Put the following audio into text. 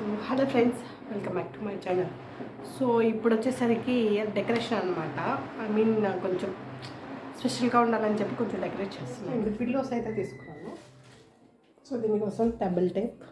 Hello friends, welcome back to my channel. So ఇప్పుడు వచ్చేసరికి decoration అనమాట. ఐ మీన్ కొంచెం స్పెషల్గా ఉండాలని చెప్పి కొంచెం డెకరేట్ చేస్తున్నాను. పిల్లోస్ అయితే తీసుకున్నాను. సో దీనికోసం టేబుల్ టేప్,